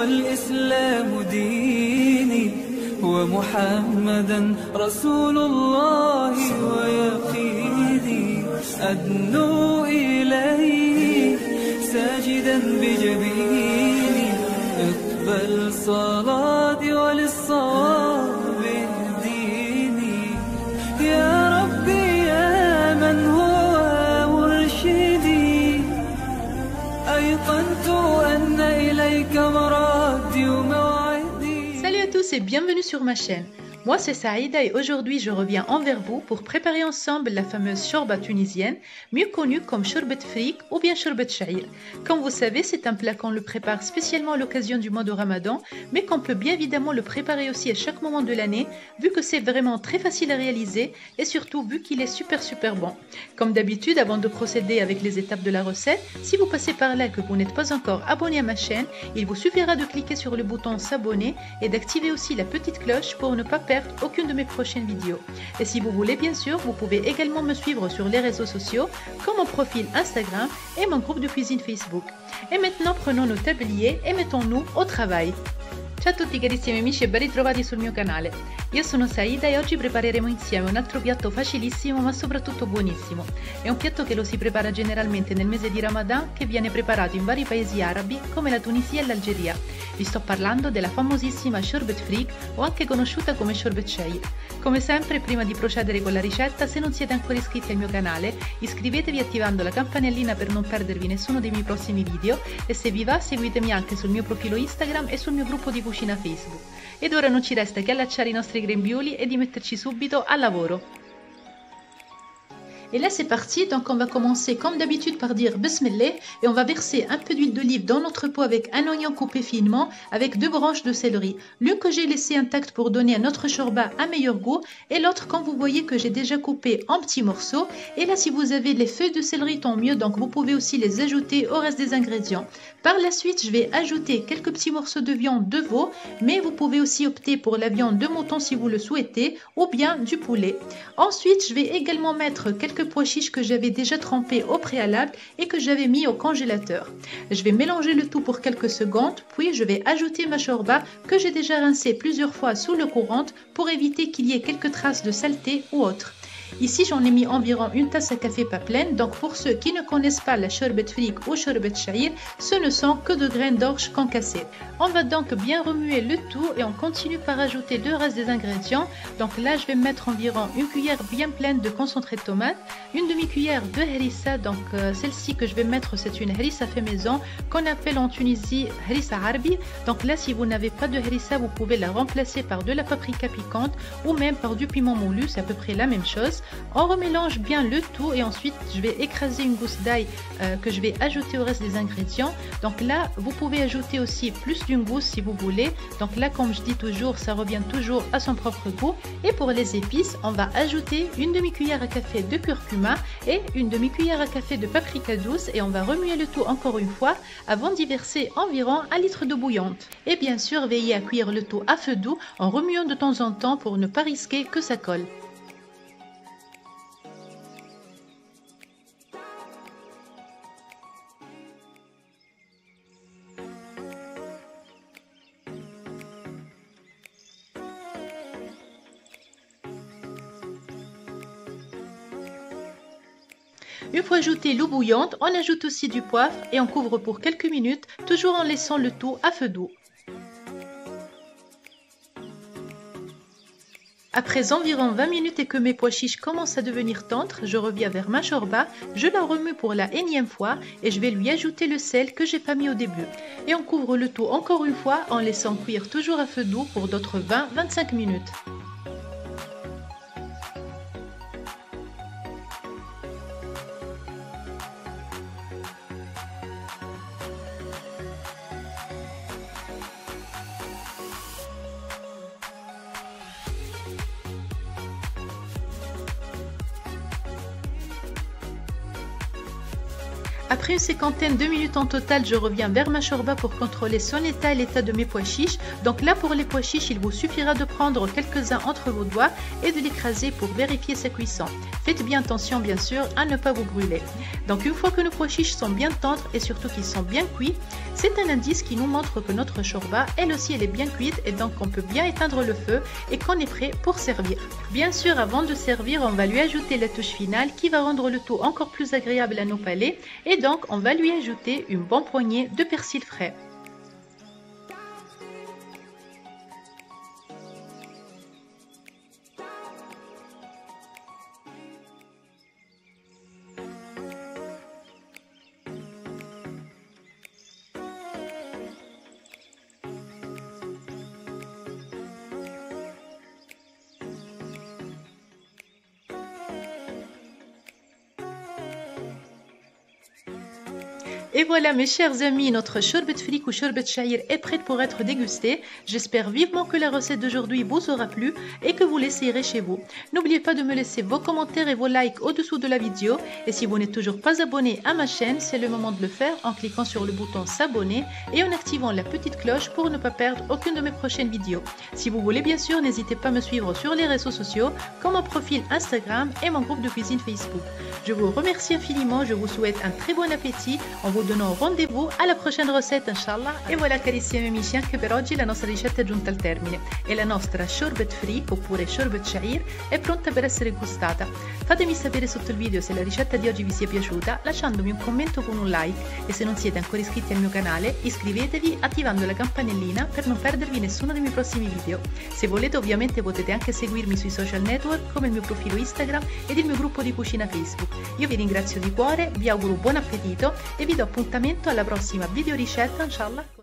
والإسلام ديني ومحمدا رسول الله ويقيني أدنو إليه ساجدا بجبيني اقبل صلاتي وللصواب اهديني يا ربي يا من هو مرشدي أيقنت أن إليك مرادي وموعدي. Salut à tous et bienvenue sur ma chaîne. Moi c'est Saïda et aujourd'hui je reviens envers vous pour préparer ensemble la fameuse shorba tunisienne, mieux connue comme shorbat frik ou bien shorbat sha'ir. Comme vous savez, c'est un plat qu'on le prépare spécialement à l'occasion du mois de Ramadan, mais qu'on peut bien évidemment le préparer aussi à chaque moment de l'année, vu que c'est vraiment très facile à réaliser et surtout vu qu'il est super bon. Comme d'habitude, avant de procéder avec les étapes de la recette, si vous passez par là et que vous n'êtes pas encore abonné à ma chaîne, il vous suffira de cliquer sur le bouton s'abonner et d'activer aussi la petite cloche pour ne pas perdre aucune de mes prochaines vidéos. Et si vous voulez, bien sûr, vous pouvez également me suivre sur les réseaux sociaux comme mon profil Instagram et mon groupe de cuisine Facebook. Et maintenant, prenons nos tabliers et mettons-nous au travail. Ciao a tutti carissimi amici e ben ritrovati sul mio canale. Io sono Saïda e oggi prepareremo insieme un altro piatto facilissimo ma soprattutto buonissimo. È un piatto che lo si prepara generalmente nel mese di Ramadan, che viene preparato in vari paesi arabi come la Tunisia e l'Algeria. Vi sto parlando della famosissima shorbat frik o anche conosciuta come shorbat sha'ir. Come sempre, prima di procedere con la ricetta, se non siete ancora iscritti al mio canale, iscrivetevi attivando la campanellina per non perdervi nessuno dei miei prossimi video e se vi va seguitemi anche sul mio profilo Instagram e sul mio gruppo di cucina Facebook. Ed ora non ci resta che allacciare i nostri grembiuli e di metterci subito al lavoro. Et là c'est parti, donc on va commencer comme d'habitude par dire Bismillah et on va verser un peu d'huile d'olive dans notre pot avec un oignon coupé finement avec 2 branches de céleri. L'une que j'ai laissée intacte pour donner à notre shorba un meilleur goût et l'autre quand vous voyez que j'ai déjà coupé en petits morceaux. Et là si vous avez les feuilles de céleri tant mieux, donc vous pouvez aussi les ajouter au reste des ingrédients. Par la suite je vais ajouter quelques petits morceaux de viande de veau, mais vous pouvez aussi opter pour la viande de mouton si vous le souhaitez ou bien du poulet. Ensuite je vais également mettre quelques pois chiches que j'avais déjà trempés au préalable et que j'avais mis au congélateur. Je vais mélanger le tout pour quelques secondes, puis je vais ajouter ma shorba que j'ai déjà rincée plusieurs fois sous l'eau courante pour éviter qu'il y ait quelques traces de saleté ou autre. Ici j'en ai mis environ une tasse à café pas pleine, donc pour ceux qui ne connaissent pas la shorbat frik ou shorbat sha'ir, ce ne sont que de graines d'orge concassées. On va donc bien remuer le tout et on continue par ajouter le reste des ingrédients. Donc là je vais mettre environ une cuillère bien pleine de concentré de tomate, une demi-cuillère de harissa, donc celle-ci que je vais mettre c'est une harissa fait maison qu'on appelle en Tunisie harissa arbi. Donc là si vous n'avez pas de harissa vous pouvez la remplacer par de la paprika piquante ou même par du piment moulu, c'est à peu près la même chose. On remélange bien le tout et ensuite je vais écraser une gousse d'ail que je vais ajouter au reste des ingrédients. Donc là vous pouvez ajouter aussi plus d'une gousse si vous voulez. Donc là comme je dis toujours, ça revient toujours à son propre goût. Et pour les épices, on va ajouter une demi-cuillère à café de curcuma et une demi-cuillère à café de paprika douce et on va remuer le tout encore une fois avant d'y verser environ 1 litre d'eau bouillante. Et bien sûr veillez à cuire le tout à feu doux en remuant de temps en temps pour ne pas risquer que ça colle. Une fois ajouté l'eau bouillante, on ajoute aussi du poivre et on couvre pour quelques minutes, toujours en laissant le tout à feu doux. Après environ 20 minutes et que mes pois chiches commencent à devenir tendres, je reviens vers ma shorba, je la remue pour la énième fois et je vais lui ajouter le sel que j'ai pas mis au début. Et on couvre le tout encore une fois en laissant cuire toujours à feu doux pour d'autres 20-25 minutes. Après une cinquantaine de minutes en total, je reviens vers ma shorba pour contrôler son état et l'état de mes pois chiches. Donc là, pour les pois chiches, il vous suffira de prendre quelques-uns entre vos doigts et de l'écraser pour vérifier sa cuisson. Faites bien attention, bien sûr, à ne pas vous brûler. Donc une fois que nos pois chiches sont bien tendres et surtout qu'ils sont bien cuits, c'est un indice qui nous montre que notre shorba, elle aussi, elle est bien cuite et donc on peut bien éteindre le feu et qu'on est prêt pour servir. Bien sûr, avant de servir, on va lui ajouter la touche finale qui va rendre le tout encore plus agréable à nos palais. Et donc, on va lui ajouter une bonne poignée de persil frais. Et voilà mes chers amis, notre shorbat frik ou shorbat sha'ir est prête pour être dégustée. J'espère vivement que la recette d'aujourd'hui vous aura plu et que vous l'essayerez chez vous. N'oubliez pas de me laisser vos commentaires et vos likes au-dessous de la vidéo. Et si vous n'êtes toujours pas abonné à ma chaîne, c'est le moment de le faire en cliquant sur le bouton s'abonner et en activant la petite cloche pour ne pas perdre aucune de mes prochaines vidéos. Si vous voulez bien sûr, n'hésitez pas à me suivre sur les réseaux sociaux comme mon profil Instagram et mon groupe de cuisine Facebook. Je vous remercie infiniment, je vous souhaite un très bon appétit en vous donnant rendez-vous alla prochaine ricetta inshallah. E voilà carissimi amici, anche per oggi la nostra ricetta è giunta al termine e la nostra shorbat frik oppure shorbat sha'ir è pronta per essere gustata. Fatemi sapere sotto il video se la ricetta di oggi vi sia piaciuta lasciandomi un commento con un like e se non siete ancora iscritti al mio canale iscrivetevi attivando la campanellina per non perdervi nessuno dei miei prossimi video. Se volete ovviamente potete anche seguirmi sui social network come il mio profilo Instagram ed il mio gruppo di cucina Facebook. Io vi ringrazio di cuore, vi auguro buon appetito e vi do appuntamento alla prossima video ricetta, inshallah.